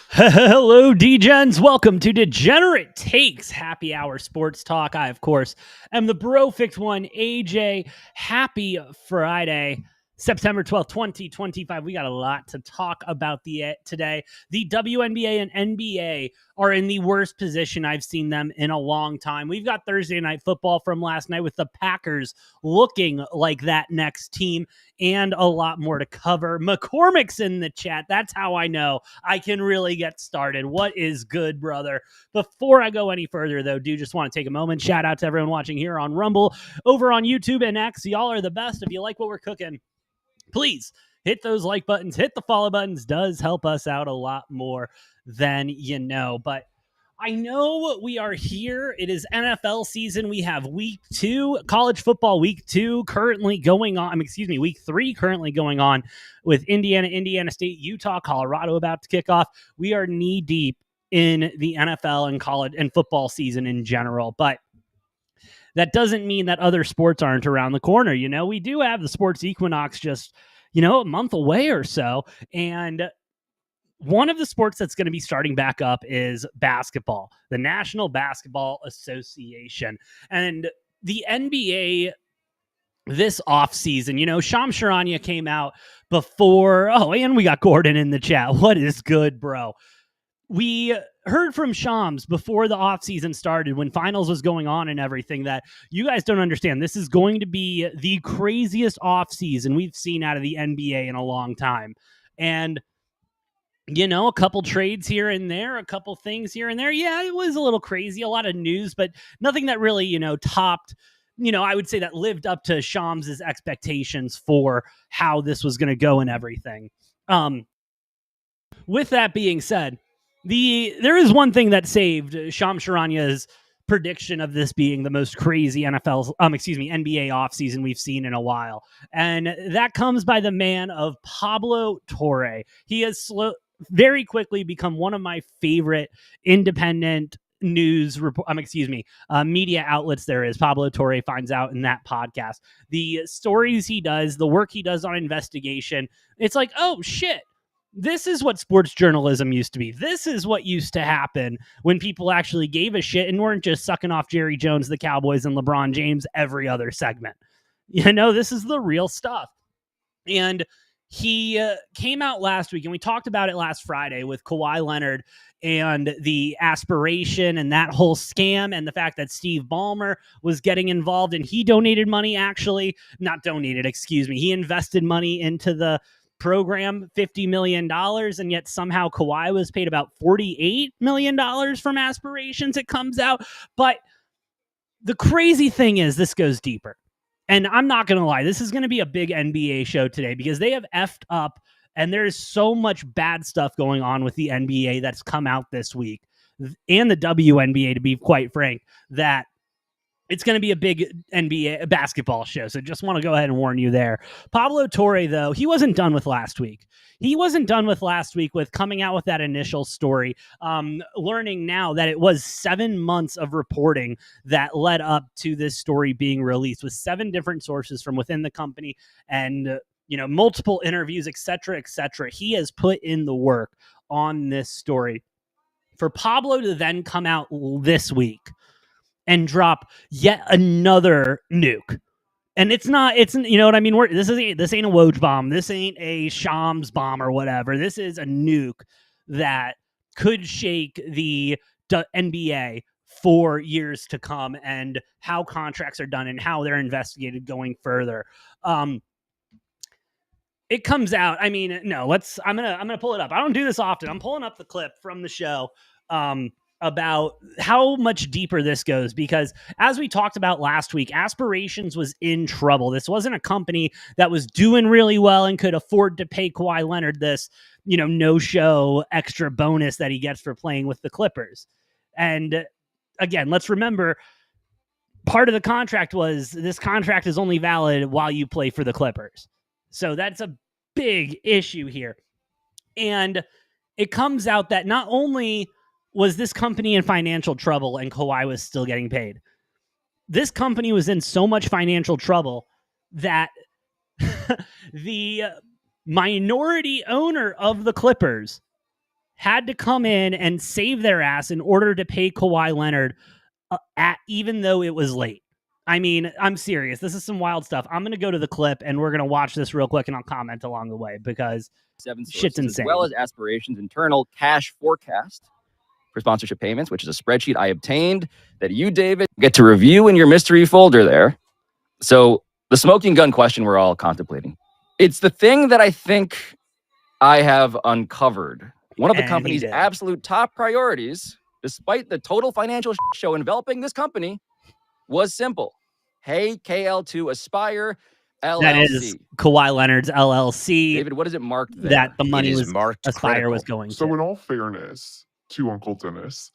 Hello, D-Gens. Welcome to Degenerate Takes Happy Hour Sports Talk. I, of course, am the bro-fix one, AJ. Happy Friday, September 12th, 2025. We got a lot to talk about today. The WNBA and NBA are in the worst position I've seen them in a long time. We've got Thursday night football from last night with the Packers looking like that next team, and a lot more to cover. McCormick's in the chat. That's how I know I can really get started. What is good, brother? Before I go any further, though, do just want to take a moment. Shout out to everyone watching here on Rumble, over on YouTube and X. Y'all are the best. If you like what we're cooking, please hit those like buttons, hit the follow buttons. Does help us out a lot more than you know. But I know we are here. It is NFL season. We have week 2, college football week 2 currently going on. Week 3 currently going on with Indiana, Indiana State, Utah, Colorado about to kick off. We are knee deep in the NFL and college and football season in general. But that doesn't mean that other sports aren't around the corner. You know, we do have the sports equinox just, a month away or so. And one of the sports that's going to be starting back up is basketball, the National Basketball Association. And the NBA this offseason, Shams Charania came out before. Oh, and we got Gordon in the chat. What is good, bro? We heard from Shams before the offseason started, when finals was going on and everything, that you guys don't understand. This is going to be the craziest offseason we've seen out of the NBA in a long time. And a couple trades here and there, a couple things here and there. Yeah, it was a little crazy, a lot of news, but nothing that really, topped, I would say that lived up to Shams's expectations for how this was going to go and everything. With that being said, there is one thing that saved Shams Charania's prediction of this being the most crazy NBA offseason we've seen in a while. And that comes by the man of Pablo Torre. He has very quickly become one of my favorite independent news media outlets there is. Pablo Torre finds out in that podcast. The stories he does, the work he does on investigation, it's like, oh shit, this is what sports journalism used to be. This is what used to happen when people actually gave a shit and weren't just sucking off Jerry Jones, the Cowboys, and LeBron James every other segment. This is the real stuff. And he came out last week, and we talked about it last Friday with Kawhi Leonard and the aspiration and that whole scam, and the fact that Steve Ballmer was getting involved, and he donated money, he invested money into the program, $50 million, and yet somehow Kawhi was paid about $48 million from aspirations, it comes out. But the crazy thing is, this goes deeper. And I'm not going to lie, this is going to be a big NBA show today, because they have effed up, and there's so much bad stuff going on with the NBA that's come out this week, and the WNBA, to be quite frank, that it's going to be a big NBA basketball show. So just want to go ahead and warn you there. Pablo Torre, though, he wasn't done with last week. He wasn't done with last week with coming out with that initial story, learning now that it was 7 months of reporting that led up to this story being released, with 7 different sources from within the company and, multiple interviews, et cetera, et cetera. He has put in the work on this story. For Pablo to then come out this week and drop yet another nuke. And it's you know what I mean? This ain't a Woj bomb. This ain't a Shams bomb or whatever. This is a nuke that could shake the NBA for years to come, and how contracts are done and how they're investigated going further. It comes out. I'm gonna pull it up. I don't do this often. I'm pulling up the clip from the show. About how much deeper this goes, because as we talked about last week, Aspirations was in trouble. This wasn't a company that was doing really well and could afford to pay Kawhi Leonard this, no-show extra bonus that he gets for playing with the Clippers. And again, let's remember, part of the contract was this contract is only valid while you play for the Clippers. So that's a big issue here. And it comes out that not only was this company in financial trouble and Kawhi was still getting paid, this company was in so much financial trouble that the minority owner of the Clippers had to come in and save their ass in order to pay Kawhi Leonard even though it was late. I mean, I'm serious. This is some wild stuff. I'm going to go to the clip and we're going to watch this real quick and I'll comment along the way because shit's insane. As well as Aspirations internal cash forecast for sponsorship payments, which is a spreadsheet I obtained that you, David, get to review in your mystery folder there. So the smoking gun question we're all contemplating. It's the thing that I think I have uncovered. One of the company's absolute top priorities, despite the total financial show enveloping this company, was simple. Hey, KL2 Aspire LLC. That is Kawhi Leonard's LLC. David, what is it marked there? That the money was marked Aspire critical. Was going so to. In all fairness to Uncle Dennis,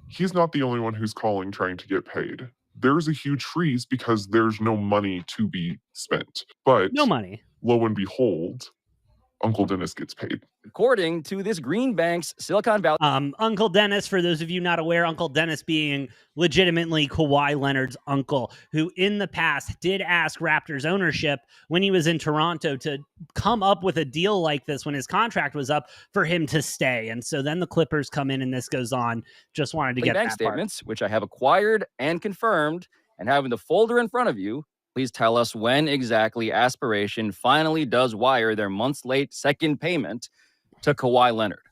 he's not the only one who's calling trying to get paid. There's a huge freeze because there's no money to be spent. But no money. Lo and behold, Uncle Dennis gets paid. According to this Greenbank's Silicon Valley. Uncle Dennis, for those of you not aware, Uncle Dennis being legitimately Kawhi Leonard's uncle, who in the past did ask Raptors ownership when he was in Toronto to come up with a deal like this when his contract was up for him to stay. And so then the Clippers come in and this goes on. Just wanted to get bank that statements, which I have acquired and confirmed, and having the folder in front of you. Please tell us when exactly Aspiration finally does wire their months late second payment to Kawhi Leonard.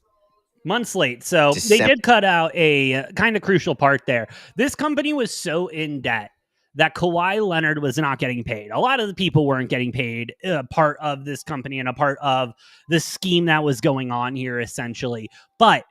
Months late. So they did cut out a kind of crucial part there. This company was so in debt that Kawhi Leonard was not getting paid. A lot of the people weren't getting paid, part of this company and a part of the scheme that was going on here, essentially. But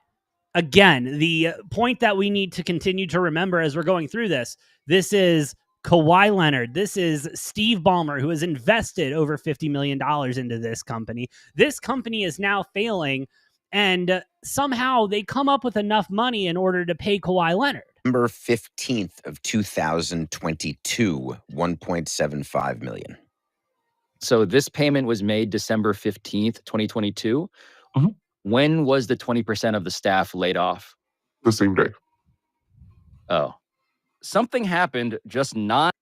again, the point that we need to continue to remember as we're going through this is Kawhi Leonard. This is Steve Ballmer, who has invested over $50 million into this company. This company is now failing, and somehow they come up with enough money in order to pay Kawhi Leonard. December 15th of 2022, $1.75 million. So this payment was made December 15th, 2022. Mm-hmm. When was the 20% of the staff laid off? The same day. Oh. Something happened just not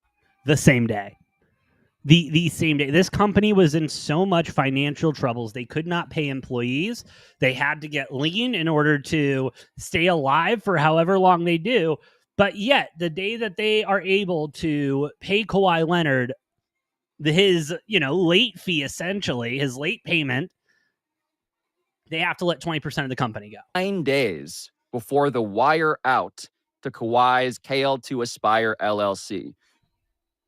the same day. The same day. This company was in so much financial troubles. They could not pay employees. They had to get lean in order to stay alive for however long they do. But yet, the day that they are able to pay Kawhi Leonard his, late fee, essentially, his late payment, they have to let 20% of the company go. 9 days before the wire out to Kawhi's KL2 Aspire LLC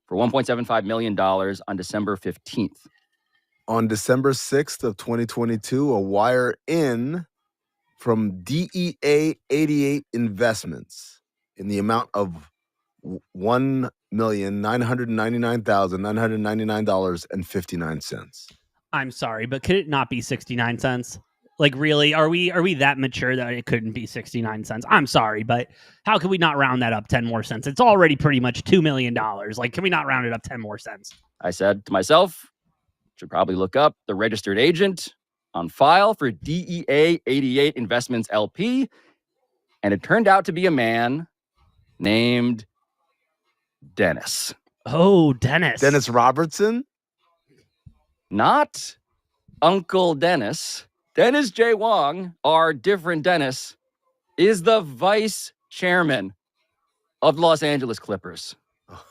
for $1.75 million on December 15th. On December 6th of 2022, a wire in from DEA 88 Investments in the amount of $1,999,999.59. I'm sorry, but could it not be 69 cents? Like, really, are we that mature that it couldn't be 69 cents? I'm sorry, but how can we not round that up 10 more cents? It's already pretty much $2 million. Like, can we not round it up 10 more cents? I said to myself, should probably look up the registered agent on file for DEA 88 Investments LP. And it turned out to be a man named Dennis. Oh, Dennis. Dennis Robertson? Not Uncle Dennis. Dennis J. Wong, our different Dennis, is the vice chairman of the Los Angeles Clippers. Oh,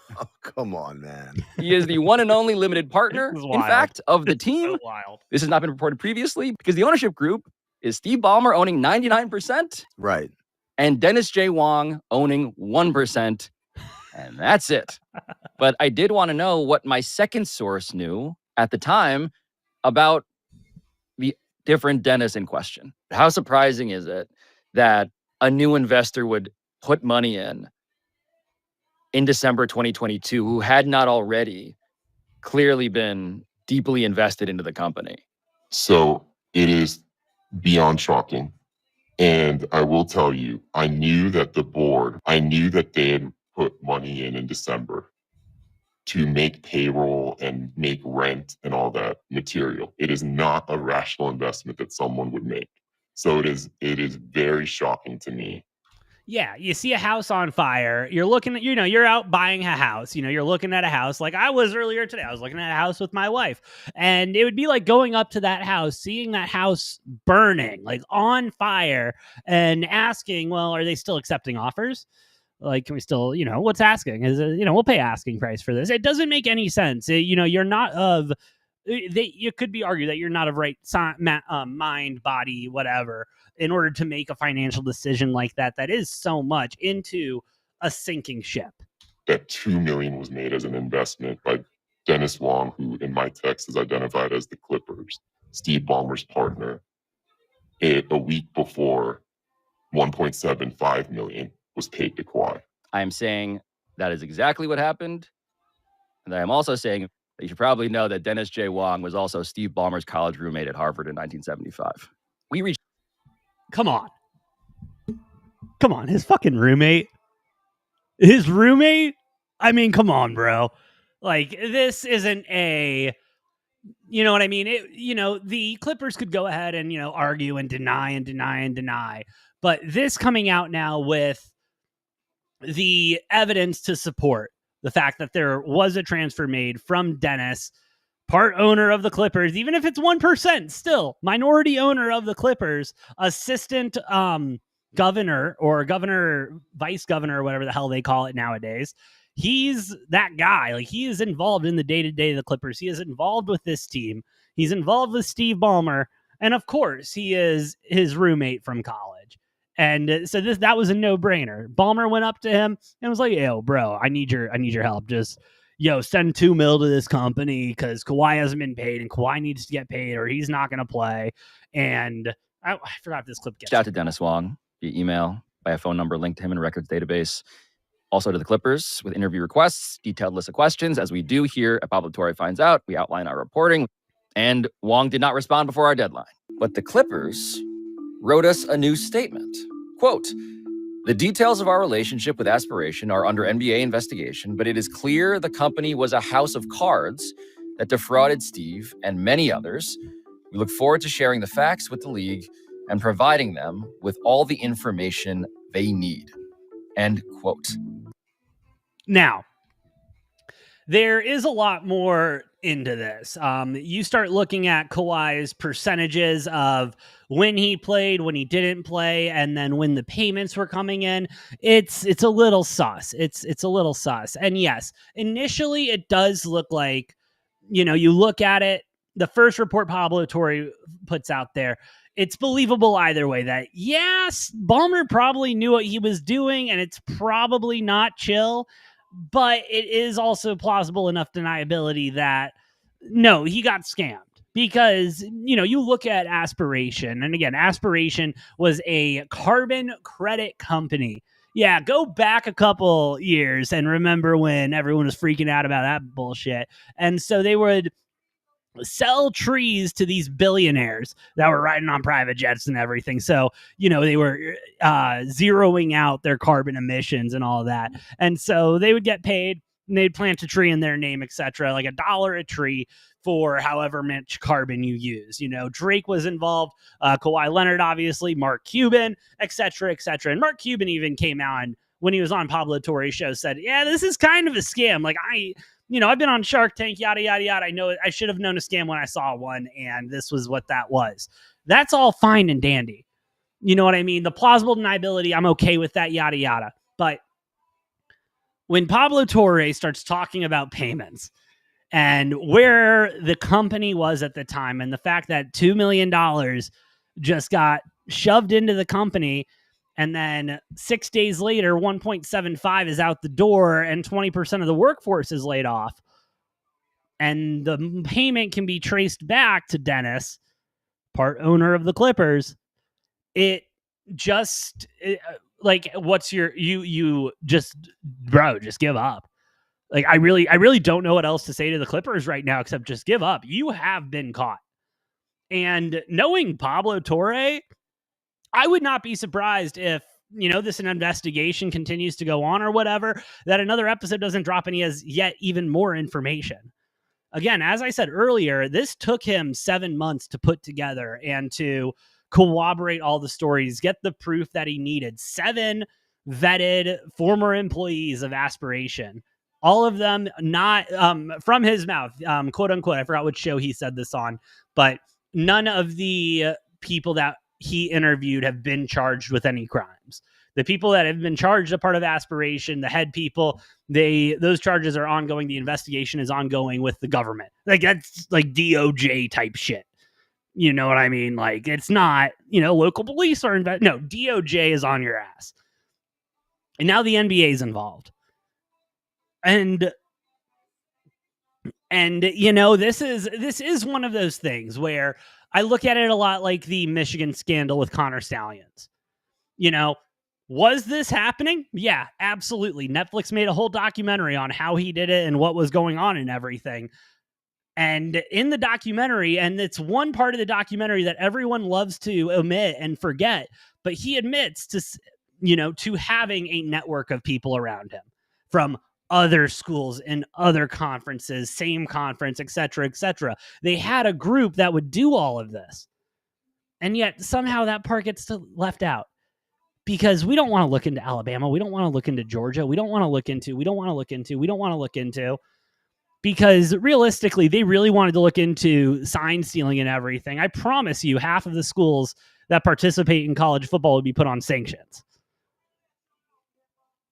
come on, man. He is the one and only limited partner, in fact, of the team. So wild. This has not been reported previously because the ownership group is Steve Ballmer owning 99%. Right. And Dennis J. Wong owning 1%. And that's it. But I did want to know what my second source knew at the time about the different Dennis in question. How surprising is it that a new investor would put money in December 2022 who had not already clearly been deeply invested into the company? So it is beyond shocking. And I will tell you, I knew that they had put money in December to make payroll and make rent and all that material. It is not a rational investment that someone would make. So it is very shocking to me. Yeah, you see a house on fire. You're looking at, you're out buying a house. You're looking at a house like I was earlier today. I was looking at a house with my wife, and it would be like going up to that house, seeing that house burning, like on fire, and asking, well, are they still accepting offers? Like, can we still, what's asking? Is it, we'll pay asking price for this. It doesn't make any sense. You're not of, you could be argued that you're not of right mind, body, whatever, in order to make a financial decision like that is so much into a sinking ship. That $2 million was made as an investment by Dennis Wong, who in my text is identified as the Clippers, Steve Ballmer's partner. A week before, $1.75 million was paid to Kawhi. I am saying that is exactly what happened. And I am also saying that you should probably know that Dennis J. Wong was also Steve Ballmer's college roommate at Harvard in 1975. We reached. Come on, his fucking roommate. His roommate? I mean, come on, bro. Like, this isn't a, you know what I mean? The Clippers could go ahead and, argue and deny. But this coming out now with the evidence to support the fact that there was a transfer made from Dennis, part owner of the Clippers, even if it's 1%, still minority owner of the Clippers, assistant governor or governor, vice governor, or whatever the hell they call it nowadays. He's that guy. Like, he is involved in the day-to-day of the Clippers. He is involved with this team. He's involved with Steve Ballmer. And of course, he is his roommate from college. And so that was a no-brainer. Ballmer went up to him and was like, yo, bro, I need your help. Just, send $2 million to this company because Kawhi hasn't been paid and Kawhi needs to get paid or he's not going to play. And I forgot if this clip gets out to Dennis Wong via email, by a phone number linked to him in a records database. Also to the Clippers with interview requests, detailed list of questions. As we do here at Pablo Torre Finds Out, we outline our reporting. And Wong did not respond before our deadline. But the Clippers wrote us a new statement. Quote, the details of our relationship with Aspiration are under NBA investigation, but it is clear the company was a house of cards that defrauded Steve and many others. We look forward to sharing the facts with the league and providing them with all the information they need. End quote. Now, there is a lot more into this. You start looking at Kawhi's percentages of when he played, when he didn't play, and then when the payments were coming in. It's a little sus. It's a little sus. And yes, initially it does look like, you look at it, the first report Pablo Torre puts out there, it's believable either way that, yes, Ballmer probably knew what he was doing, and it's probably not chill. But it is also plausible enough deniability that, no, he got scammed. Because, you look at Aspiration, and again, Aspiration was a carbon credit company. Yeah, go back a couple years and remember when everyone was freaking out about that bullshit. And so they would sell trees to these billionaires that were riding on private jets and everything. So, they were zeroing out their carbon emissions and all that. And so they would get paid and they'd plant a tree in their name, etc., like $1 a tree for however much carbon you use. Drake was involved, Kawhi Leonard, obviously, Mark Cuban, etc., etc. And Mark Cuban even came out and when he was on Pablo Torre's show said, yeah, this is kind of a scam. Like, I've been on Shark Tank, yada, yada, yada. I know I should have known a scam when I saw one, and this was what that was. That's all fine and dandy. You know what I mean? The plausible deniability, I'm okay with that, yada, yada. But when Pablo Torre starts talking about payments and where the company was at the time and the fact that $2 million just got shoved into the company, and then 6 days later, 1.75 is out the door and 20% of the workforce is laid off. And the payment can be traced back to Dennis, part owner of the Clippers. It just, what's your, you just, bro, just give up. Like, I really don't know what else to say to the Clippers right now, except just give up. You have been caught. And knowing Pablo Torre, I would not be surprised if, this investigation continues to go on or whatever, that another episode doesn't drop and he has yet even more information. Again, as I said earlier, this took him 7 months to put together and to corroborate all the stories, get the proof that he needed. 7 vetted former employees of Aspiration. All of them not from his mouth, quote unquote. I forgot which show he said this on, but none of the people that he interviewed have been charged with any crimes. The people that have been charged a part of Aspiration, the head people, those charges are ongoing. The investigation is ongoing with the government. Like that's like DOJ type shit. You know what I mean? Like it's not, local police are no, DOJ is on your ass. And now the NBA is involved. And this is one of those things where I look at it a lot like the Michigan scandal with Connor Stallions. Was this happening? Yeah, absolutely. Netflix made a whole documentary on how he did it and what was going on and everything. And in the documentary, and it's one part of the documentary that everyone loves to omit and forget, but he admits to having a network of people around him from other schools and other conferences, same conference, et cetera, et cetera. They had a group that would do all of this. And yet somehow that part gets left out because we don't want to look into Alabama. We don't want to look into Georgia. We don't want to look into because realistically, they really wanted to look into sign stealing and everything. I promise you, half of the schools that participate in college football would be put on sanctions.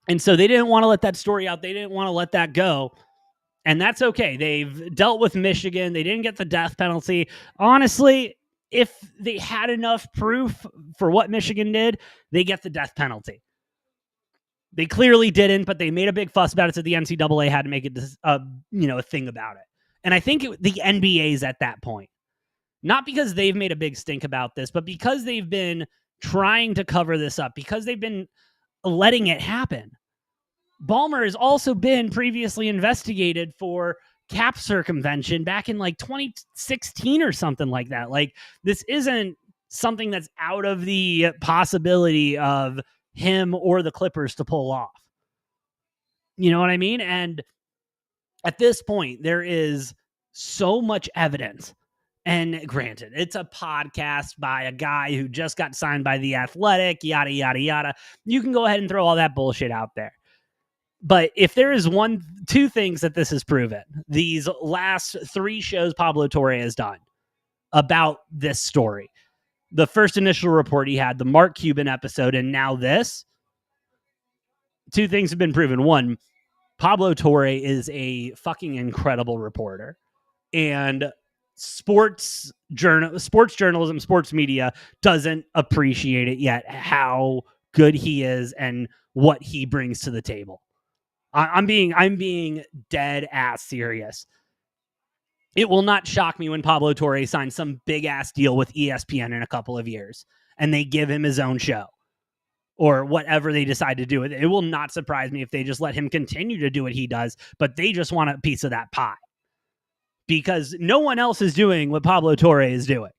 And so they didn't want to let that story out. They didn't want to let that go. And that's okay. They've dealt with Michigan. They didn't get the death penalty. Honestly, if they had enough proof for what Michigan did, they get the death penalty. They clearly didn't, but they made a big fuss about it, so the NCAA had to make it a thing about it. And I think the NBA is at that point. Not because they've made a big stink about this, but because they've been trying to cover this up, because they've been letting it happen. Ballmer has also been previously investigated for cap circumvention back in like 2016 or something like that. Like this isn't something that's out of the possibility of him or the Clippers to pull off. You know what I mean? And at this point, there is so much evidence. And granted, it's a podcast by a guy who just got signed by The Athletic, yada, yada, yada. You can go ahead and throw all that bullshit out there. But if there is two things that this has proven, these last 3 shows Pablo Torre has done about this story, the first initial report he had, the Mark Cuban episode, and now this, 2 things have been proven. 1, Pablo Torre is a fucking incredible reporter. And sports journalism, sports media doesn't appreciate it yet, how good he is and what he brings to the table. I'm being dead ass serious. It will not shock me when Pablo Torre signs some big ass deal with ESPN in a couple of years and they give him his own show or whatever they decide to do with it. It will not surprise me if they just let him continue to do what he does, but they just want a piece of that pie because no one else is doing what Pablo Torre is doing.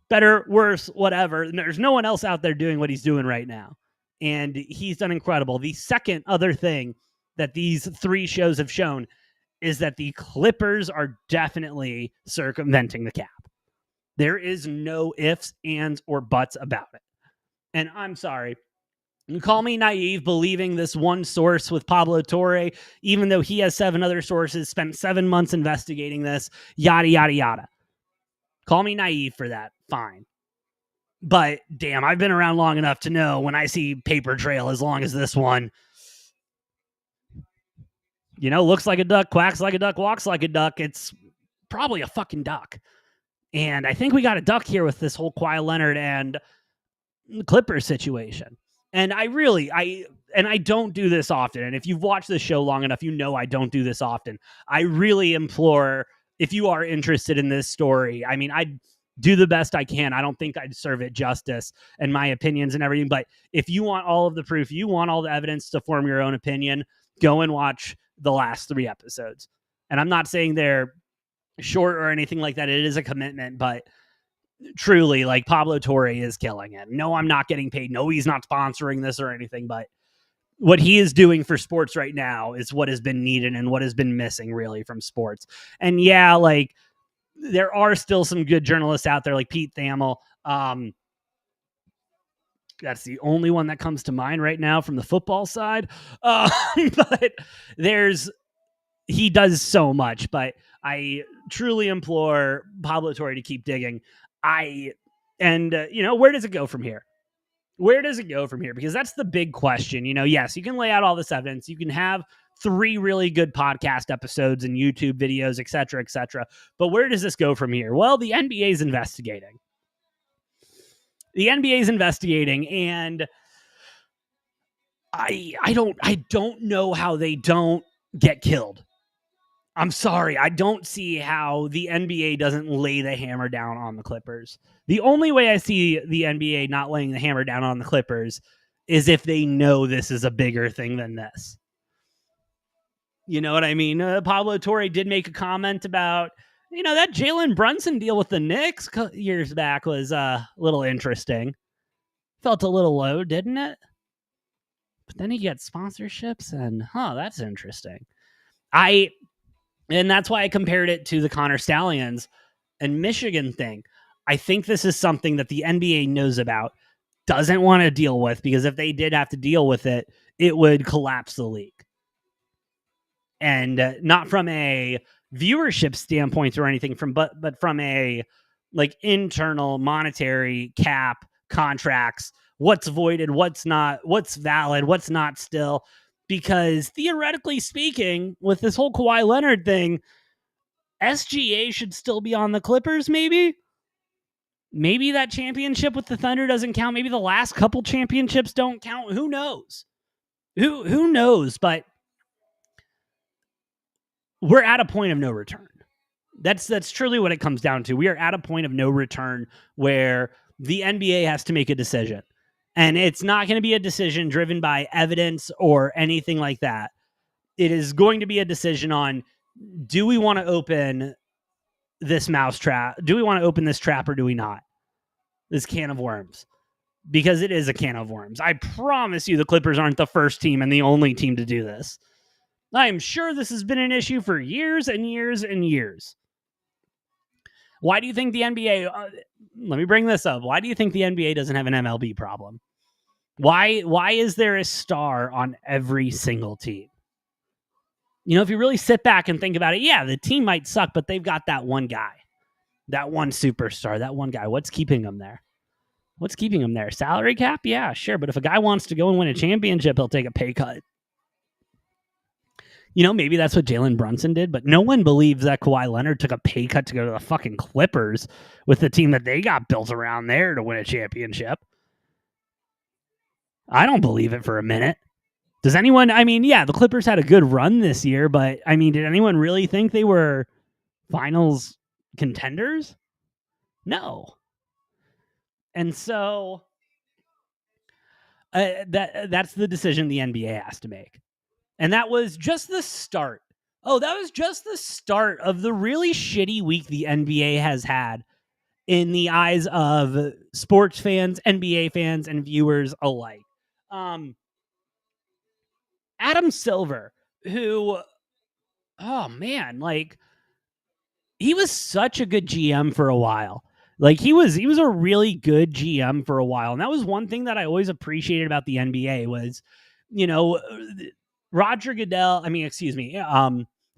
Better, worse, whatever. There's no one else out there doing what he's doing right now. And he's done incredible. The second other thing that these 3 shows have shown is that the Clippers are definitely circumventing the cap. There is no ifs, ands, or buts about it. And I'm sorry. You call me naive believing this one source with Pablo Torre, even though he has 7 other sources, spent 7 months investigating this, yada, yada, yada. Call me naive for that. Fine. But damn, I've been around long enough to know when I see paper trail as long as this one, looks like a duck, quacks like a duck, walks like a duck. It's probably a fucking duck. And I think we got a duck here with this whole Kawhi Leonard and Clippers situation. And I don't do this often. And if you've watched this show long enough, I don't do this often. I really implore, if you are interested in this story, I'd do the best I can. I don't think I'd serve it justice and my opinions and everything. But if you want all of the proof, you want all the evidence to form your own opinion, go and watch the last 3 episodes. And I'm not saying they're short or anything like that. It is a commitment, but truly, like, Pablo Torre is killing it. No, I'm not getting paid. No, he's not sponsoring this or anything, but what he is doing for sports right now is what has been needed and what has been missing really from sports. And yeah, like, there are still some good journalists out there like Pete Thamel, That's the only one that comes to mind right now from the football side. But he does so much, but I truly implore Pablo Torre to keep digging. Where does it go from here? Where does it go from here? Because that's the big question. Yes, you can lay out all this evidence. You can have 3 really good podcast episodes and YouTube videos, et cetera, et cetera. But where does this go from here? Well, the NBA is investigating. And I don't know how they don't get killed. I'm sorry. I don't see how the NBA doesn't lay the hammer down on the Clippers. The only way I see the NBA not laying the hammer down on the Clippers is if they know this is a bigger thing than this. You know what I mean? Pablo Torre did make a comment about, that Jalen Brunson deal with the Knicks years back was a little interesting. Felt a little low, didn't it? But then he gets sponsorships and, that's interesting. And that's why I compared it to the Connor Stallions and Michigan thing. I think this is something that the NBA knows about, doesn't want to deal with, because if they did have to deal with it, it would collapse the league. And not from a viewership standpoint or anything, but from a internal monetary cap contracts, what's voided, what's not, what's valid, what's not still. Because theoretically speaking, with this whole Kawhi Leonard thing, SGA should still be on the Clippers, maybe? Maybe that championship with the Thunder doesn't count. Maybe the last couple championships don't count. Who knows? Who knows? But we're at a point of no return. That's truly what it comes down to. We are at a point of no return where the NBA has to make a decision. And it's not going to be a decision driven by evidence or anything like that. It is going to be a decision on, do we want to open this mousetrap? Do we want to open this trap or do we not? This can of worms. Because it is a can of worms. I promise you the Clippers aren't the first team and the only team to do this. I am sure this has been an issue for years and years and years. Why do you think the NBA... let me bring this up. Why do you think the NBA doesn't have an MLB problem? Why is there a star on every single team? If you really sit back and think about it, yeah, the team might suck, but they've got that one guy, that one superstar, that one guy. What's keeping them there? Salary cap? Yeah, sure. But if a guy wants to go and win a championship, he'll take a pay cut. Maybe that's what Jalen Brunson did, but no one believes that Kawhi Leonard took a pay cut to go to the fucking Clippers with the team that they got built around there to win a championship. I don't believe it for a minute. Does anyone? The Clippers had a good run this year, but did anyone really think they were finals contenders? No. And so that's the decision the NBA has to make. And that was just the start. That was just the start of the really shitty week the NBA has had in the eyes of sports fans, NBA fans, and viewers alike. Adam Silver, who, he was such a good GM for a while. He was a really good GM for a while. And that was one thing that I always appreciated about the NBA was, Roger Goodell,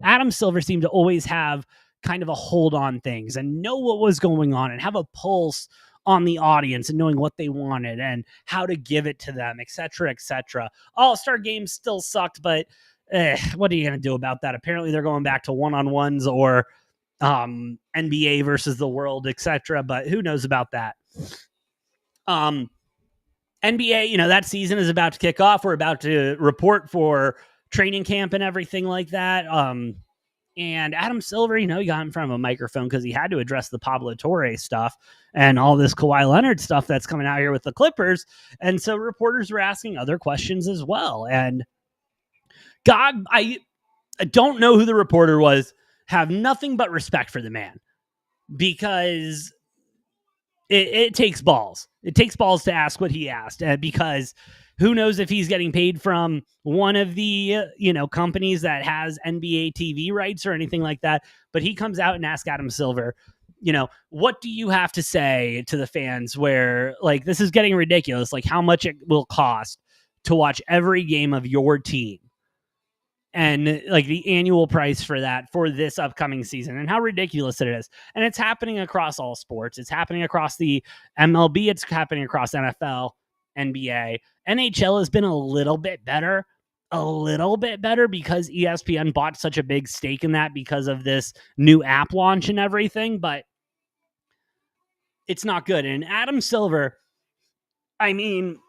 Adam Silver seemed to always have kind of a hold on things and know what was going on and have a pulse on the audience and knowing what they wanted and how to give it to them, et cetera, et cetera. All-Star games still sucked, but what are you going to do about that? Apparently they're going back to one-on-ones or NBA versus the world, et cetera, but who knows about that? NBA, that season is about to kick off. We're about to report for training camp and everything like that. And Adam Silver, he got in front of a microphone because he had to address the Pablo Torre stuff and all this Kawhi Leonard stuff that's coming out here with the Clippers. And so reporters were asking other questions as well. And God, I don't know who the reporter was, have nothing but respect for the man because it takes balls. It takes balls to ask what he asked because who knows if he's getting paid from one of the, companies that has NBA TV rights or anything like that. But he comes out and asks Adam Silver, what do you have to say to the fans where like this is getting ridiculous, like how much it will cost to watch every game of your team and like the annual price for that for this upcoming season and how ridiculous it is. And it's happening across all sports. It's happening across the MLB. It's happening across NFL, NBA. NHL has been a little bit better because ESPN bought such a big stake in that because of this new app launch and everything, but it's not good. And Adam Silver, I mean,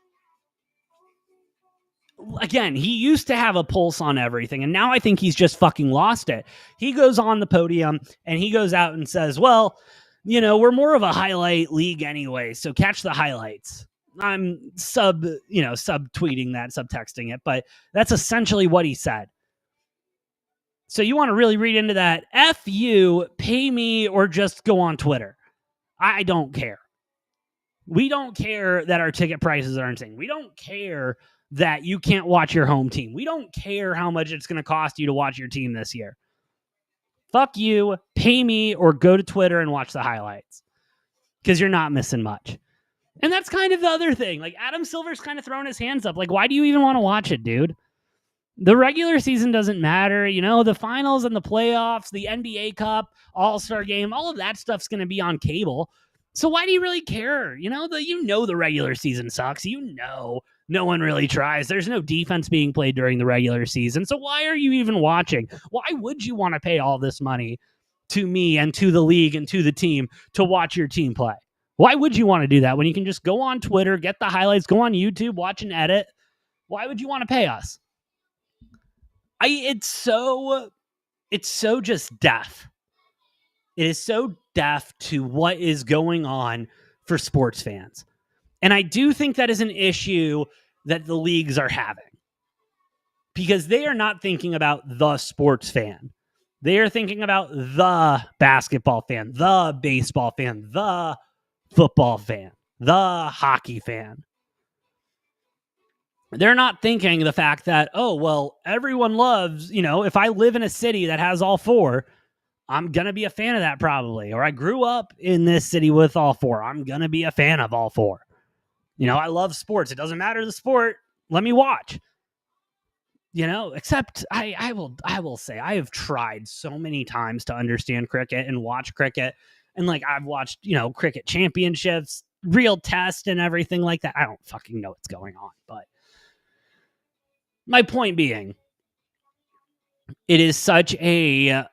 again, he used to have a pulse on everything, and now I think he's just fucking lost it. He goes on the podium, and he goes out and says, well, we're more of a highlight league anyway, so catch the highlights. I'm subtweeting that, subtexting it, but that's essentially what he said. So you want to really read into that, F you, pay me, or just go on Twitter. I don't care. We don't care that our ticket prices are insane. We don't care that you can't watch your home team. We don't care how much it's going to cost you to watch your team this year. Fuck you, pay me, or go to Twitter and watch the highlights because you're not missing much. And that's kind of the other thing. Like Adam Silver's kind of throwing his hands up. Like, why do you even want to watch it, dude? The regular season doesn't matter. The finals and the playoffs, the NBA Cup, All-Star Game, all of that stuff's going to be on cable. So why do you really care? The regular season sucks. No one really tries. There's no defense being played during the regular season. So why are you even watching? Why would you want to pay all this money to me and to the league and to the team to watch your team play? Why would you want to do that when you can just go on Twitter, get the highlights, go on YouTube, watch and edit? Why would you want to pay us? It's so just deaf. It is so deaf to what is going on for sports fans. And I do think that is an issue that the leagues are having because they are not thinking about the sports fan. They are thinking about the basketball fan, the baseball fan, the football fan, the hockey fan. They're not thinking the fact that, oh, well, everyone loves, if I live in a city that has all four, I'm going to be a fan of that probably. Or I grew up in this city with all four. I'm going to be a fan of all four. I love sports. It doesn't matter the sport. Let me watch. Except I will say I have tried so many times to understand cricket and watch cricket. And like I've watched, cricket championships, real test and everything like that. I don't fucking know what's going on. But my point being, it is such a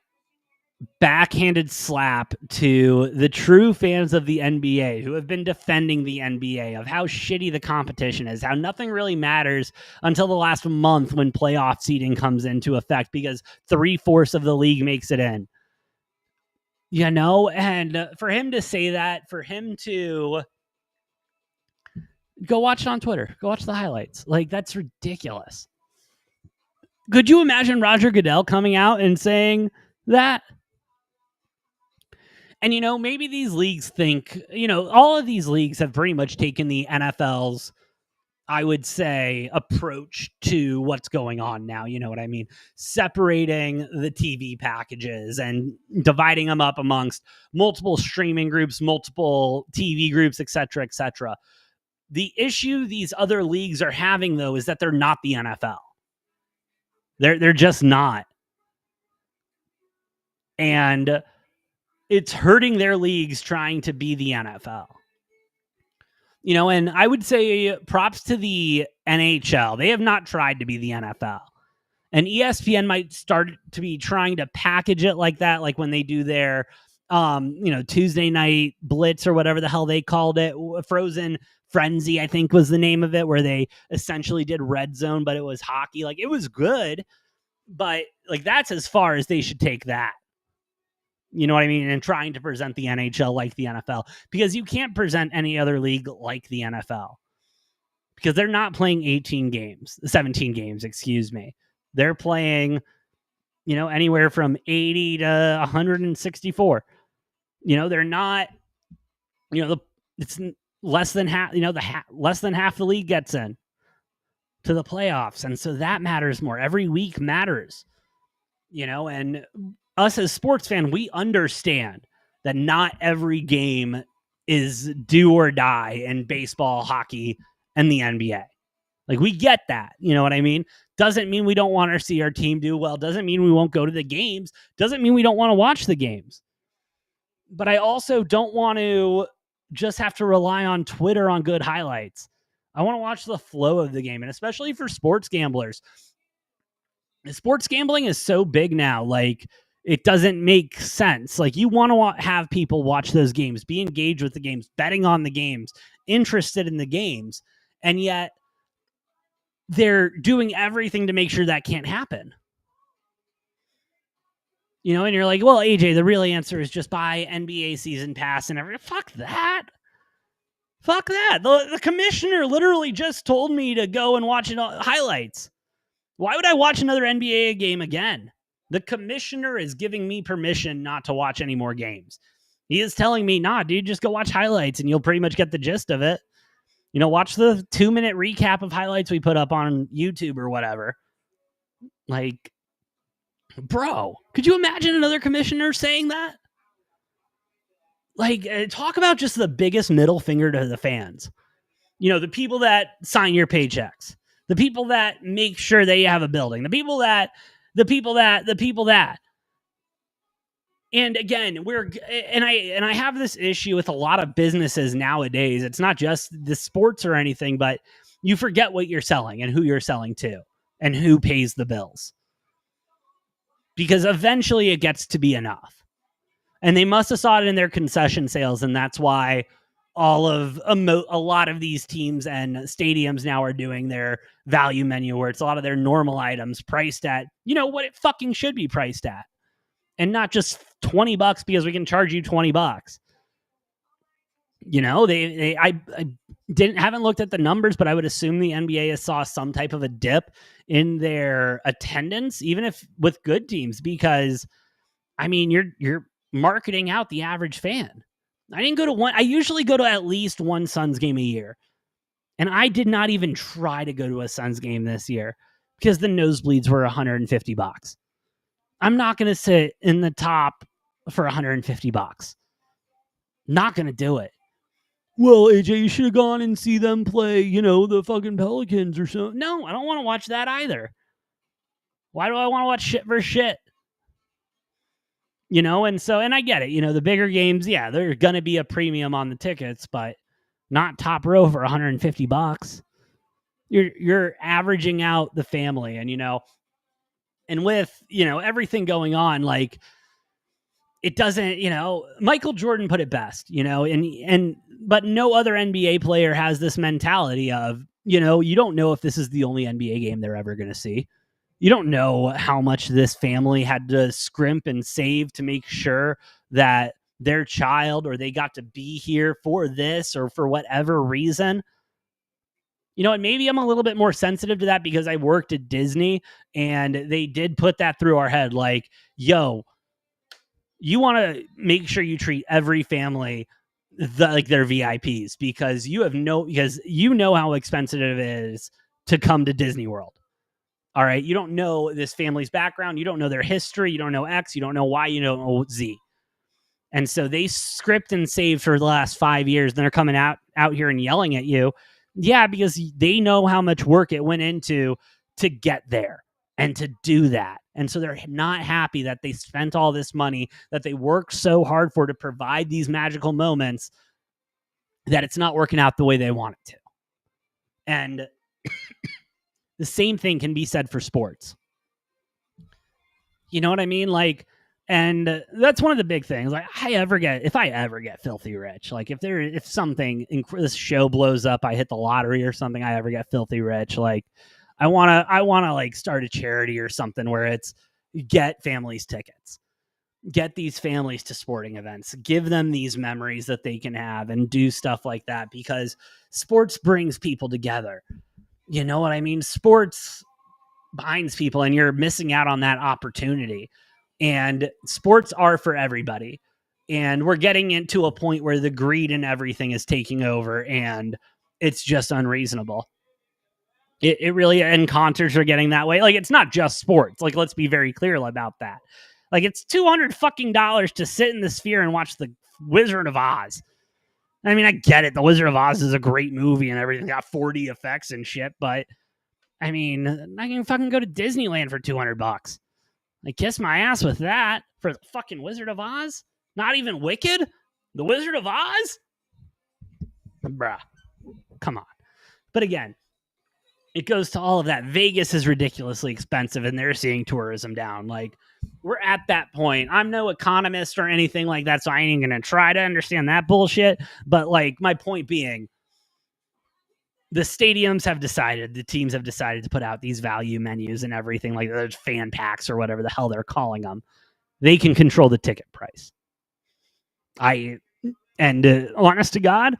backhanded slap to the true fans of the NBA who have been defending the NBA of how shitty the competition is, how nothing really matters until the last month when playoff seeding comes into effect because 3/4 of the league makes it in. And for him to say that, for him to go watch it on Twitter, go watch the highlights, like that's ridiculous. Could you imagine Roger Goodell coming out and saying that? And, maybe these leagues think, all of these leagues have pretty much taken the NFL's, I would say, approach to what's going on now. You know what I mean? Separating the TV packages and dividing them up amongst multiple streaming groups, multiple TV groups, et cetera, et cetera. The issue these other leagues are having, though, is that they're not the NFL. They're just not. And it's hurting their leagues trying to be the NFL. And I would say props to the NHL. They have not tried to be the NFL. And ESPN might start to be trying to package it like that, like when they do their, Tuesday night blitz or whatever the hell they called it. Frozen Frenzy, I think was the name of it, where they essentially did red zone, but it was hockey. Like it was good, but like that's as far as they should take that. You know what I mean? And trying to present the NHL like the NFL, because you can't present any other league like the NFL because they're not playing 17 games, excuse me. They're playing, anywhere from 80 to 164. They're not, it's less than half, less than half the league gets in to the playoffs. And so that matters more. Every week matters, and us as sports fans, we understand that not every game is do or die in baseball, hockey, and the NBA. Like, we get that. You know what I mean? Doesn't mean we don't want to see our team do well. Doesn't mean we won't go to the games. Doesn't mean we don't want to watch the games. But I also don't want to just have to rely on Twitter on good highlights. I want to watch the flow of the game, and especially for sports gamblers. Sports gambling is so big now, like, it doesn't make sense. Like, you want to have people watch those games, be engaged with the games, betting on the games, interested in the games, and yet they're doing everything to make sure that can't happen. You know, and you're like, well, AJ, the real answer is just buy NBA season pass and everything. Fuck that. Fuck that. The commissioner literally just told me to go and watch highlights. Why would I watch another NBA game again? The commissioner is giving me permission not to watch any more games. He is telling me, nah, dude, just go watch highlights and you'll pretty much get the gist of it. You know, watch the 2-minute recap of highlights we put up on YouTube or whatever. Like, bro, could you imagine another commissioner saying that? Like, talk about just the biggest middle finger to the fans. You know, the people that sign your paychecks, the people that make sure they have a building, the people that. And again, I have this issue with a lot of businesses nowadays. It's not just the sports or anything, but you forget what you're selling and who you're selling to and who pays the bills. Because eventually it gets to be enough. And they must have saw it in their concession sales, and that's why a lot of these teams and stadiums now are doing their value menu, where it's a lot of their normal items priced at, you know, what it fucking should be priced at. And not just $20 because we can charge you $20. You know, I haven't looked at the numbers, but I would assume the NBA saw some type of a dip in their attendance, even if with good teams, because I mean, you're marketing out the average fan. I didn't go to one. I usually go to at least one Suns game a year. And I did not even try to go to a Suns game this year because the nosebleeds were $150. I'm not going to sit in the top for $150. Not going to do it. Well, AJ, you should have gone and see them play, you know, the fucking Pelicans or something. No, I don't want to watch that either. Why do I want to watch shit versus shit? You know, and I get it. You know, the bigger games, yeah, there's going to be a premium on the tickets, but not top row for $150. You're averaging out the family, and, you know, and with, you know, everything going on, like, it doesn't, you know, Michael Jordan put it best, you know, but no other NBA player has this mentality of, you know, you don't know if this is the only NBA game they're ever going to see. You don't know how much this family had to scrimp and save to make sure that their child, or they got to be here for this or for whatever reason. You know, and maybe I'm a little bit more sensitive to that because I worked at Disney and they did put that through our head. Like, yo, you want to make sure you treat every family like they're VIPs because you know how expensive it is to come to Disney World. All right. You don't know this family's background. You don't know their history. You don't know X. You don't know Y. You don't know Z. And so they script and save for the last 5 years. Then they're coming out here and yelling at you. Yeah, because they know how much work it went into to get there and to do that. And so they're not happy that they spent all this money, that they worked so hard for to provide these magical moments, that it's not working out the way they want it to. And the same thing can be said for sports. You know what I mean? Like, and that's one of the big things. Like, if I ever get filthy rich, like if this show blows up, I hit the lottery or something, I ever get filthy rich, like I want to like start a charity or something where it's get families tickets, get these families to sporting events, give them these memories that they can have and do stuff like that, because sports brings people together. You know what I mean? Sports binds people, and you're missing out on that opportunity. And sports are for everybody. And we're getting into a point where the greed and everything is taking over, and it's just unreasonable. It really, and concerts are getting that way. Like, it's not just sports. Like, let's be very clear about that. Like, it's $200 fucking dollars to sit in the Sphere and watch the Wizard of Oz. I mean, I get it. The Wizard of Oz is a great movie and everything. Got 4D effects and shit, but I mean, I can fucking go to Disneyland for $200. Like, kiss my ass with that for the fucking Wizard of Oz? Not even Wicked? The Wizard of Oz? Bruh. Come on. But again, it goes to all of that. Vegas is ridiculously expensive and they're seeing tourism down. Like, we're at that point. I'm no economist or anything like that, so I ain't going to try to understand that bullshit. But, like, my point being, the stadiums have decided, the teams have decided to put out these value menus and everything, like those fan packs or whatever the hell they're calling them. They can control the ticket price. Honest to God,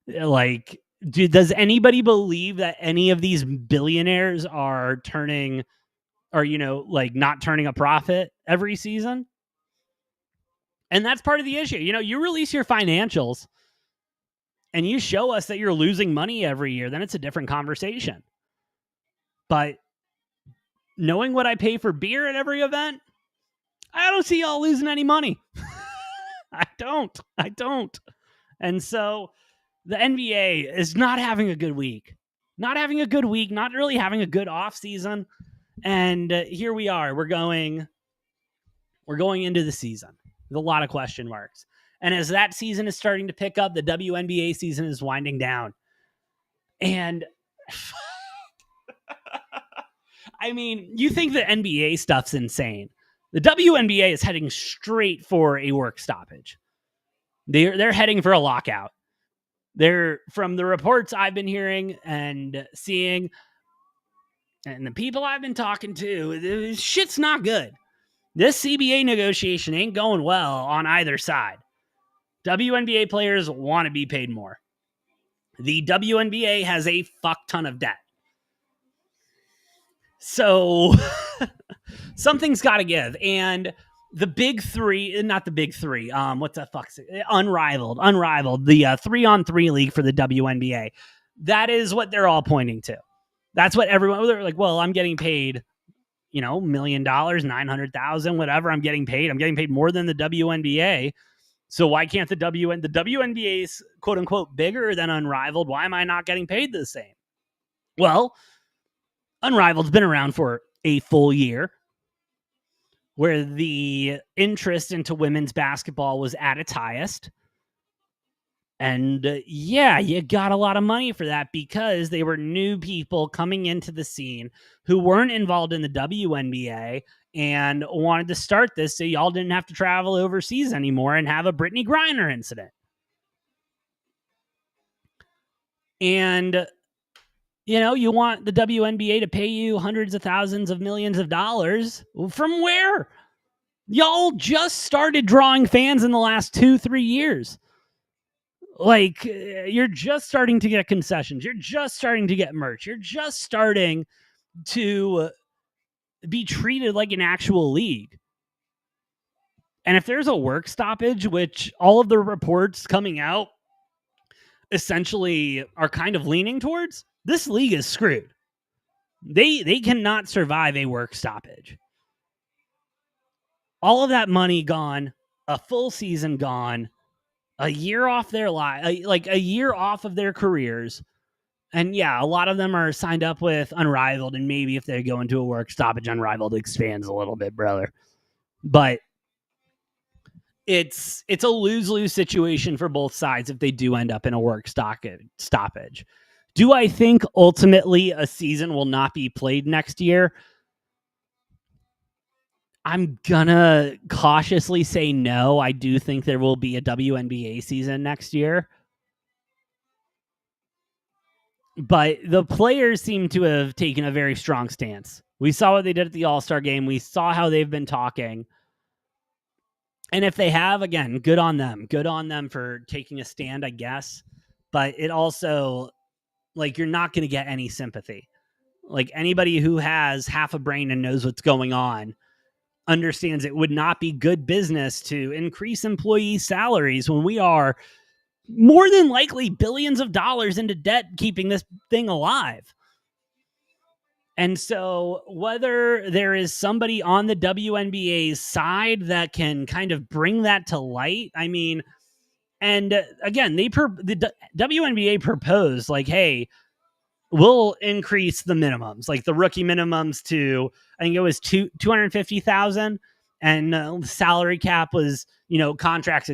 like, does anybody believe that any of these billionaires are turning, or, like, not turning a profit every season? And that's part of the issue. You release your financials and you show us that you're losing money every year, then it's a different conversation. But knowing what I pay for beer at every event, I don't see y'all losing any money. I don't. And so the NBA is not having a good week. Not really having a good off season. And here we are. We're going into the season with a lot of question marks. And as that season is starting to pick up, the WNBA season is winding down. And I mean, you think the NBA stuff's insane. The WNBA is heading straight for a work stoppage. They're heading for a lockout. They're, from the reports I've been hearing and seeing, and the people I've been talking to, shit's not good. This CBA negotiation ain't going well on either side. WNBA players want to be paid more. The WNBA has a fuck ton of debt. So something's got to give. And the big three, not the big three, what the fuck's it? Unrivaled, the 3-on-3 league for the WNBA. That is what they're all pointing to. That's what everyone, they're like, well, I'm getting paid, $1 million, 900,000, whatever I'm getting paid. I'm getting paid more than the WNBA. So why can't the WNBA is quote unquote bigger than Unrivaled? Why am I not getting paid the same? Well, Unrivaled's been around for a full year, where the interest into women's basketball was at its highest. And you got a lot of money for that because they were new people coming into the scene who weren't involved in the WNBA and wanted to start this so y'all didn't have to travel overseas anymore and have a Brittany Griner incident. And, you want the WNBA to pay you hundreds of thousands of millions of dollars. From where? Y'all just started drawing fans in the last 2-3 years. Like, you're just starting to get concessions. You're just starting to get merch. You're just starting to be treated like an actual league. And if there's a work stoppage, which all of the reports coming out essentially are kind of leaning towards, this league is screwed. They cannot survive a work stoppage. All of that money gone, a full season gone, a year off their life, like a year off of their careers. And a lot of them are signed up with Unrivaled, and maybe if they go into a work stoppage, Unrivaled expands a little bit, brother. But it's a lose-lose situation for both sides if they do end up in a work stoppage. Do I think ultimately a season will not be played next year? I'm gonna cautiously say no. I do think there will be a WNBA season next year. But the players seem to have taken a very strong stance. We saw what they did at the All-Star game. We saw how they've been talking. And if they have, again, good on them. Good on them for taking a stand, I guess. But it also, like, you're not going to get any sympathy. Like, anybody who has half a brain and knows what's going on understands it would not be good business to increase employee salaries when we are more than likely billions of dollars into debt keeping this thing alive. And so whether there is somebody on the WNBA's side that can kind of bring that to light, I mean, and again, the WNBA proposed like, hey, we'll increase the minimums, like the rookie minimums to, I think it was 250,000, and the salary cap was, contracts,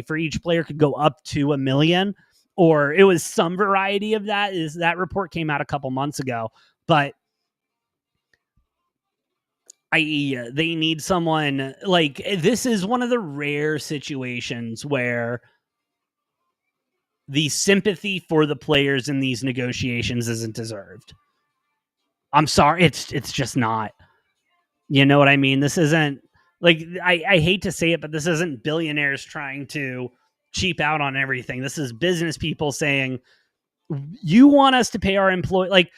for each player could go up to $1 million, or it was some variety of that. That report came out a couple months ago, but they need someone like this. Is one of the rare situations where the sympathy for the players in these negotiations isn't deserved. I'm sorry, it's just not. You know what I mean? This isn't like, I hate to say it, but this isn't billionaires trying to cheap out on everything. This is business people saying, you want us to pay our employee. Like,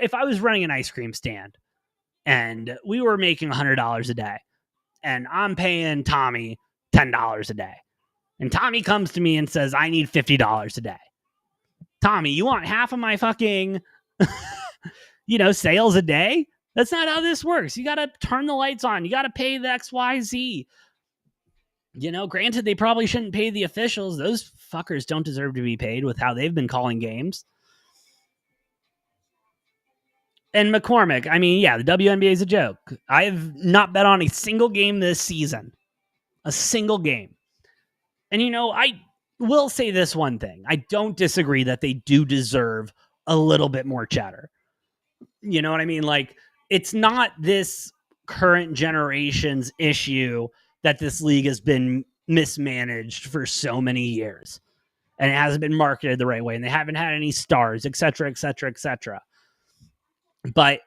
if I was running an ice cream stand and we were making $100 a day and I'm paying Tommy $10 a day, and Tommy comes to me and says, I need $50 a day. Tommy, you want half of my fucking, sales a day? That's not how this works. You got to turn the lights on. You got to pay the XYZ. Granted, they probably shouldn't pay the officials. Those fuckers don't deserve to be paid with how they've been calling games. And McCormick, I mean, yeah, the WNBA is a joke. I've not bet on a single game this season. A single game. And, I will say this one thing. I don't disagree that they do deserve a little bit more cheddar. You know what I mean? Like, it's not this current generation's issue that this league has been mismanaged for so many years. And it hasn't been marketed the right way. And they haven't had any stars, et cetera, et cetera, et cetera. But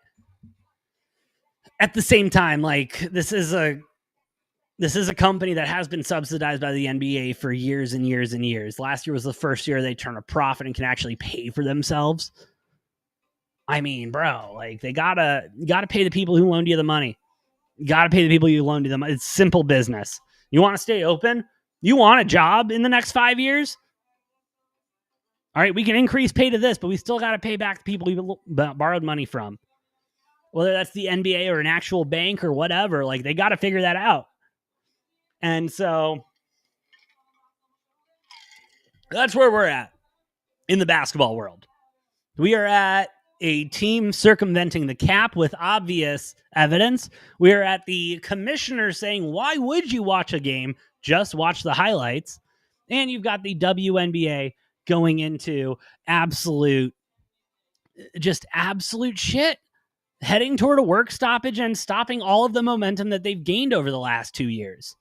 at the same time, like, this is a company that has been subsidized by the NBA for years and years and years. Last year was the first year they turn a profit and can actually pay for themselves. I mean, bro, like, you gotta pay the people who loaned you the money. You gotta pay the people you loaned you the money. It's simple business. You want to stay open? You want a job in the next 5 years? All right, we can increase pay to this, but we still got to pay back the people we borrowed money from. Whether that's the NBA or an actual bank or whatever, like, they got to figure that out. And so that's where we're at in the basketball world. We are at a team circumventing the cap with obvious evidence. We are at the commissioner saying, why would you watch a game? Just watch the highlights. And you've got the WNBA going into absolute shit, heading toward a work stoppage and stopping all of the momentum that they've gained over the last 2 years.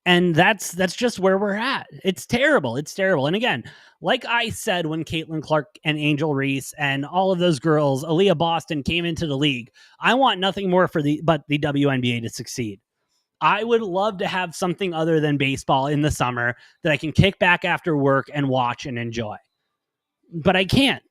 And that's just where we're at. It's terrible. It's terrible. And again, like I said, when Caitlin Clark and Angel Reese and all of those girls, Aaliyah Boston, came into the league, I want nothing more but the WNBA to succeed. I would love to have something other than baseball in the summer that I can kick back after work and watch and enjoy. But I can't.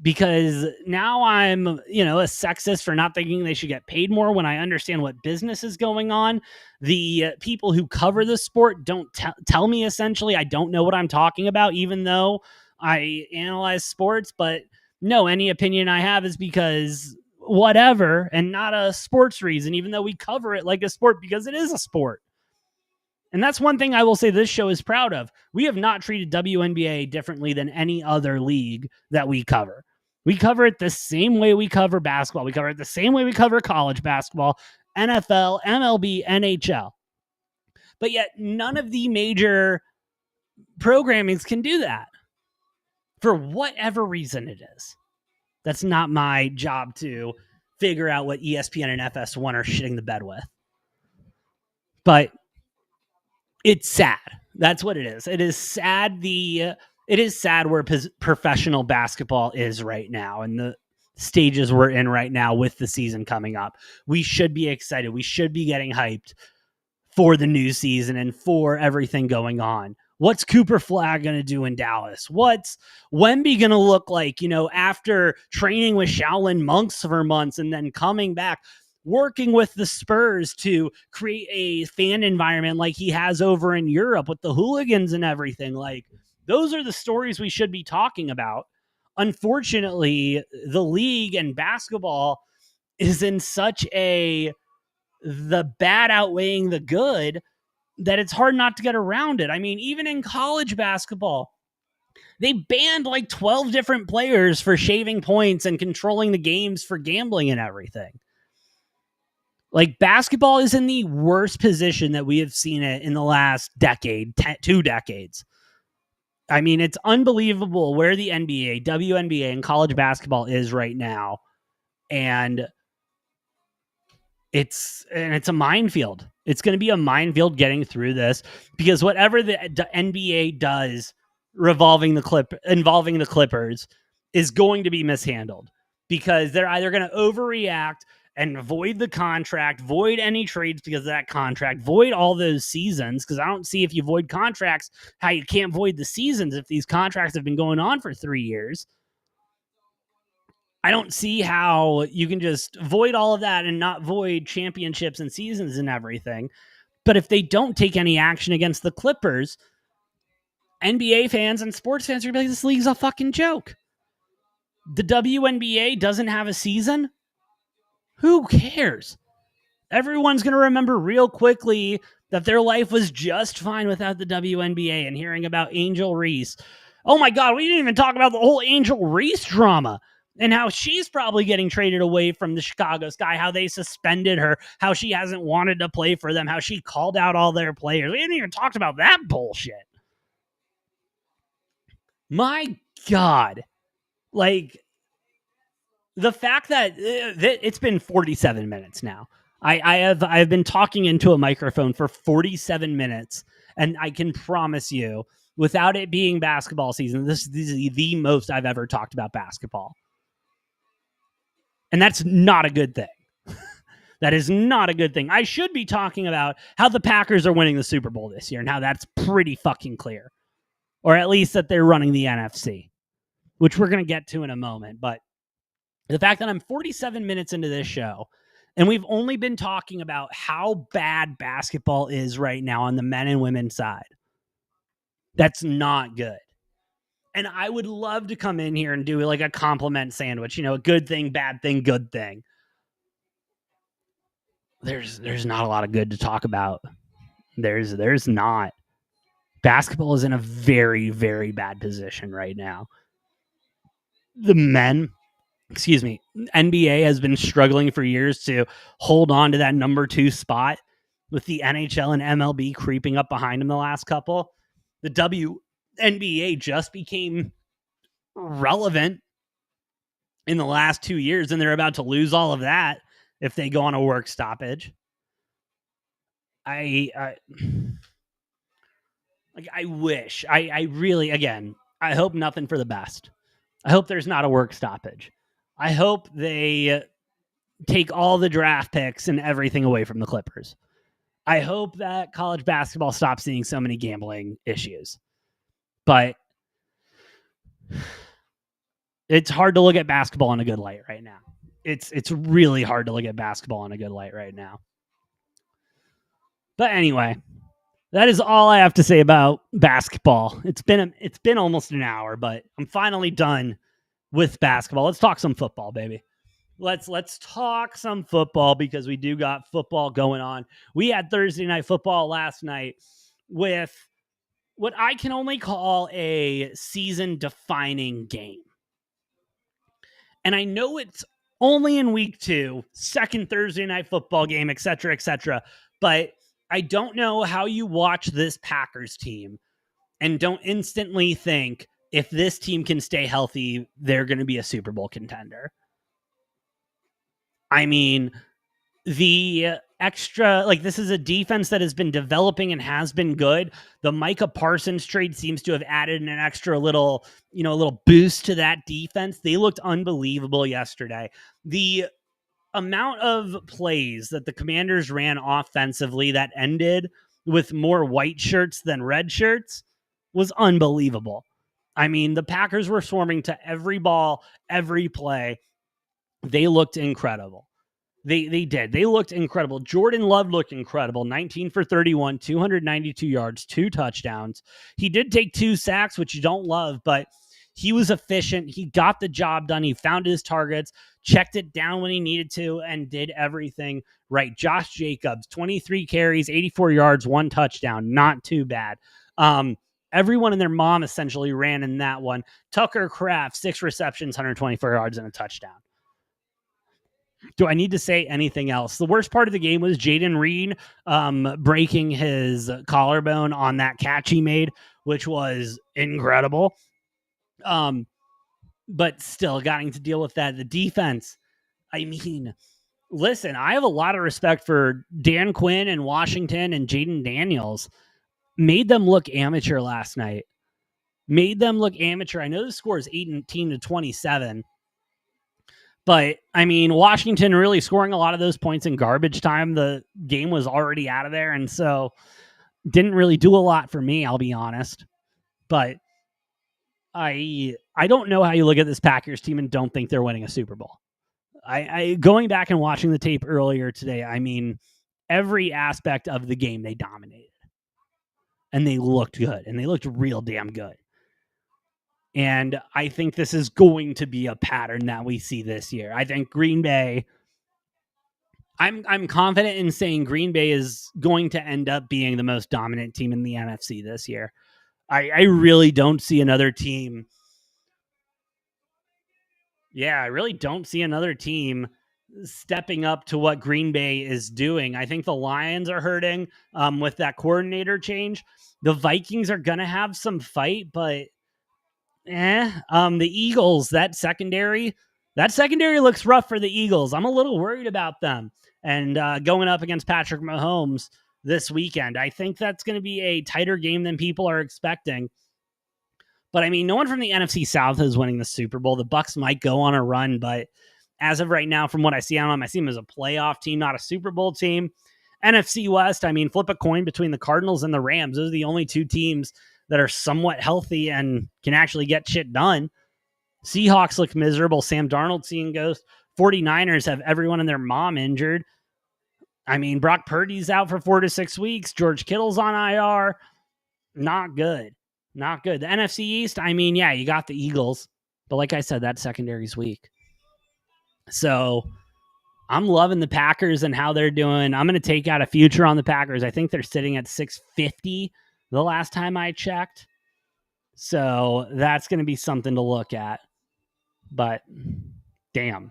Because now I'm, a sexist for not thinking they should get paid more when I understand what business is going on. The people who cover the sport don't tell me, essentially. I don't know what I'm talking about, even though I analyze sports. But no, any opinion I have is because whatever, and not a sports reason, even though we cover it like a sport, because it is a sport. And that's one thing I will say this show is proud of. We have not treated WNBA differently than any other league that we cover. We cover it the same way we cover basketball. We cover it the same way we cover college basketball, NFL, MLB, NHL. But yet none of the major programmings can do that for whatever reason it is. That's not my job to figure out what ESPN and FS1 are shitting the bed with. But it's sad. That's what it is. It is sad. It is sad where professional basketball is right now and the stages we're in right now with the season coming up. We should be excited. We should be getting hyped for the new season and for everything going on. What's Cooper Flagg going to do in Dallas? What's Wemby going to look like, after training with Shaolin monks for months and then coming back, working with the Spurs to create a fan environment like he has over in Europe with the hooligans and everything? Like, those are the stories we should be talking about. unfortunately, the league and basketball is in such the bad outweighing the good that it's hard not to get around it. I mean, even in college basketball, they banned like 12 different players for shaving points and controlling the games for gambling and everything. Like, basketball is in the worst position that we have seen it in the last decade, 2 decades. I mean, it's unbelievable where the NBA, WNBA, and college basketball is right now. And it's a minefield. It's going to be a minefield getting through this, because whatever the NBA does involving the Clippers is going to be mishandled, because they're either going to overreact and void the contract, void any trades because of that contract, void all those seasons, because I don't see, if you void contracts, how you can't void the seasons if these contracts have been going on for 3 years. I don't see how you can just void all of that and not void championships and seasons and everything. But if they don't take any action against the Clippers, NBA fans and sports fans are going to be like, this league's a fucking joke. The WNBA doesn't have a season. Who cares? Everyone's going to remember real quickly that their life was just fine without the WNBA, and hearing about Angel Reese. Oh my God, we didn't even talk about the whole Angel Reese drama and how she's probably getting traded away from the Chicago Sky, how they suspended her, how she hasn't wanted to play for them, how she called out all their players. We didn't even talk about that bullshit. My God. Like, the fact that it's been 47 minutes now. I've been talking into a microphone for 47 minutes, and I can promise you, without it being basketball season, this is the most I've ever talked about basketball. And that's not a good thing. That is not a good thing. I should be talking about how the Packers are winning the Super Bowl this year and how that's pretty fucking clear. Or at least that they're running the NFC, which we're going to get to in a moment. But the fact that I'm 47 minutes into this show and we've only been talking about how bad basketball is right now on the men and women's side, that's not good. And I would love to come in here and do like a compliment sandwich, a good thing, bad thing, good thing. There's not a lot of good to talk about. There's not. Basketball is in a very, very bad position right now. The NBA has been struggling for years to hold on to that number 2 spot, with the NHL and MLB creeping up behind them the last couple. The WNBA just became relevant in the last 2 years, and they're about to lose all of that if they go on a work stoppage. I wish, I really, again, I hope nothing for the best. I hope there's not a work stoppage. I hope they take all the draft picks and everything away from the Clippers. I hope that college basketball stops seeing so many gambling issues. But it's hard to look at basketball in a good light right now. It's really hard to look at basketball in a good light right now. But anyway, that is all I have to say about basketball. It's been almost an hour, but I'm finally done with basketball. Let's talk some football, baby. Let's talk some football, because we do got football going on. We had Thursday night football last night with what I can only call a season-defining game. And I know it's only in week 2, second Thursday night football game, et cetera, but I don't know how you watch this Packers team and don't instantly think, if this team can stay healthy, they're going to be a Super Bowl contender. I mean, the extra, this is a defense that has been developing and has been good. The Micah Parsons trade seems to have added an extra little boost to that defense. They looked unbelievable yesterday. The amount of plays that the Commanders ran offensively that ended with more white shirts than red shirts was unbelievable. I mean, the Packers were swarming to every ball, every play. They looked incredible. They did. They looked incredible. Jordan Love looked incredible. 19 for 31, 292 yards, 2 touchdowns. He did take 2 sacks, which you don't love, but He was efficient. He got the job done. He found his targets, checked it down when he needed to, and did everything right. Josh Jacobs, 23 carries, 84 yards, 1 touchdown. Not too bad. Everyone and their mom essentially ran in that one. Tucker Kraft, 6 receptions, 124 yards, and a touchdown. Do I need to say anything else? The worst part of the game was Jaden Reed breaking his collarbone on that catch he made, which was incredible. But still getting to deal with that. The defense, I mean, listen, I have a lot of respect for Dan Quinn and Washington and Jaden Daniels. Made them look amateur last night. Made them look amateur. I know the score is 18-27. But, I mean, Washington really scoring a lot of those points in garbage time. The game was already out of there, and so didn't really do a lot for me, I'll be honest. But I don't know how you look at this Packers team and don't think they're winning a Super Bowl. I going back and watching the tape earlier today, I mean, every aspect of the game they dominated. And they looked good, and they looked real damn good. And I think this is going to be a pattern that we see this year. I think Green Bay, I'm confident in saying Green Bay is going to end up being the most dominant team in the NFC this year. I really don't see another team. Yeah, I really don't see another team stepping up to what Green Bay is doing. I think the Lions are hurting with that coordinator change. The Vikings are going to have some fight, but the Eagles, that secondary looks rough for the Eagles. I'm a little worried about them. And going up against Patrick Mahomes this weekend, I think that's going to be a tighter game than people are expecting. But I mean, no one from the NFC South is winning the Super Bowl. The Bucs might go on a run, but as of right now, from what I see on them, I see them as a playoff team, not a Super Bowl team. NFC West, I mean, flip a coin between the Cardinals and the Rams. Those are the only 2 teams that are somewhat healthy and can actually get shit done. Seahawks look miserable. Sam Darnold seeing ghost. 49ers have everyone and their mom injured. I mean, Brock Purdy's out for 4 to 6 weeks. George Kittle's on IR. Not good. Not good. The NFC East, I mean, yeah, you got the Eagles. But like I said, that secondary's weak. So I'm loving the Packers and how they're doing. I'm going to take out a future on the Packers. I think they're sitting at 650 the last time I checked. So that's going to be something to look at. But damn.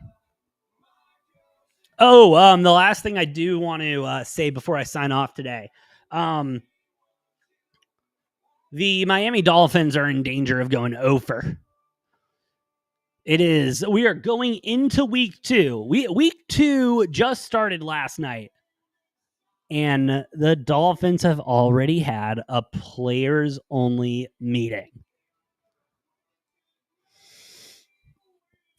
Oh, the last thing I do want to say before I sign off today. The Miami Dolphins are in danger of going over. We are going into week 2. Week 2 just started last night. And the Dolphins have already had a players-only meeting.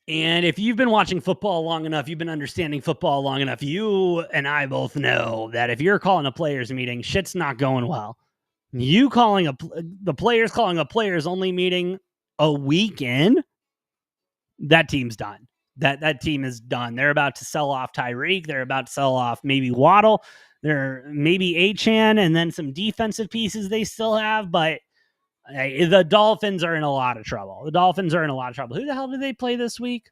And if you've been watching football long enough, you've been understanding football long enough, you and I both know that if you're calling a players meeting, shit's not going well. The players calling a players-only meeting a week in, that team's done. That team is done. They're about to sell off Tyreek. They're about to sell off maybe Waddle. They're maybe Achane and then some defensive pieces they still have. But the Dolphins are in a lot of trouble. Who the hell did they play this week?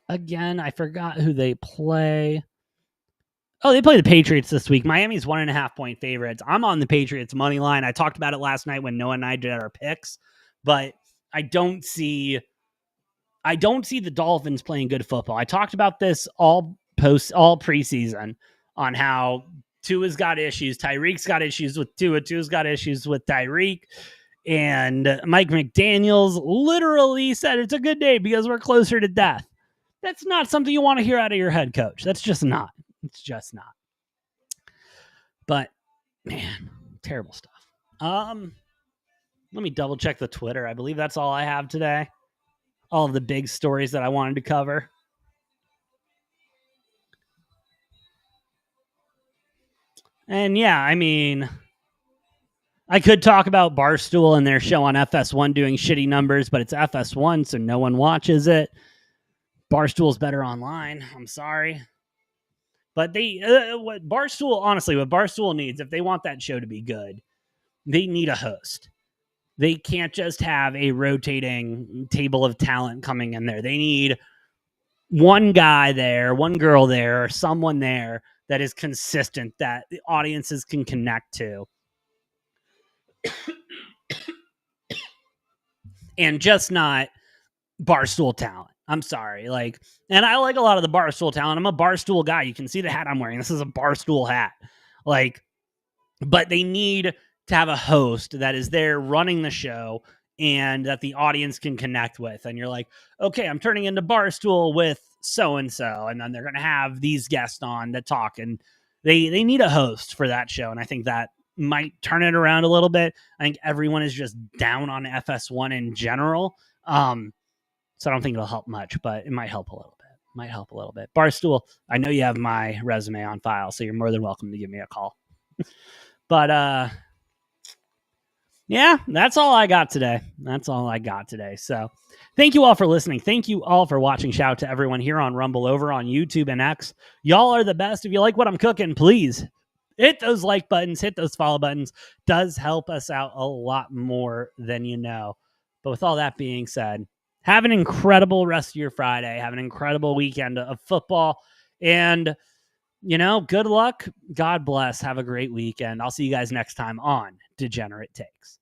Again, I forgot who they play. Oh, they play the Patriots this week. Miami's 1.5 point favorites. I'm on the Patriots money line. I talked about it last night when Noah and I did our picks, but I don't see the Dolphins playing good football. I talked about this all preseason on how Tua's got issues. Tyreek's got issues with Tua. Tua's got issues with Tyreek. And Mike McDaniels literally said it's a good day because we're closer to death. That's not something you want to hear out of your head coach. That's just not. It's just not. But, man, terrible stuff. Let me double check the Twitter. I believe that's all I have today. All of the big stories that I wanted to cover. And yeah, I mean, I could talk about Barstool and their show on FS1 doing shitty numbers, but it's FS1, so no one watches it. Barstool's better online. I'm sorry. But what Barstool needs, if they want that show to be good, they need a host. They can't just have a rotating table of talent coming in there. They need one guy there, one girl there, or someone there that is consistent that the audiences can connect to. And just not Barstool talent. I'm sorry. Like, and I like a lot of the Barstool talent. I'm a Barstool guy. You can see the hat I'm wearing. This is a Barstool hat. Like, but they need to have a host that is there running the show and that the audience can connect with. And you're like, okay, I'm turning into Barstool with so-and-so. And then they're going to have these guests on that talk. And they need a host for that show. And I think that might turn it around a little bit. I think everyone is just down on FS1 in general. So I don't think it'll help much, but it might help a little bit. Barstool, I know you have my resume on file, so you're more than welcome to give me a call. But yeah, that's all I got today. So thank you all for listening. Thank you all for watching. Shout out to everyone here on Rumble, over on YouTube and X. Y'all are the best. If you like what I'm cooking, please hit those like buttons, hit those follow buttons. Does help us out a lot more than you know. But with all that being said, have an incredible rest of your Friday. Have an incredible weekend of football. And, good luck. God bless. Have a great weekend. I'll see you guys next time on Degenerate Takes.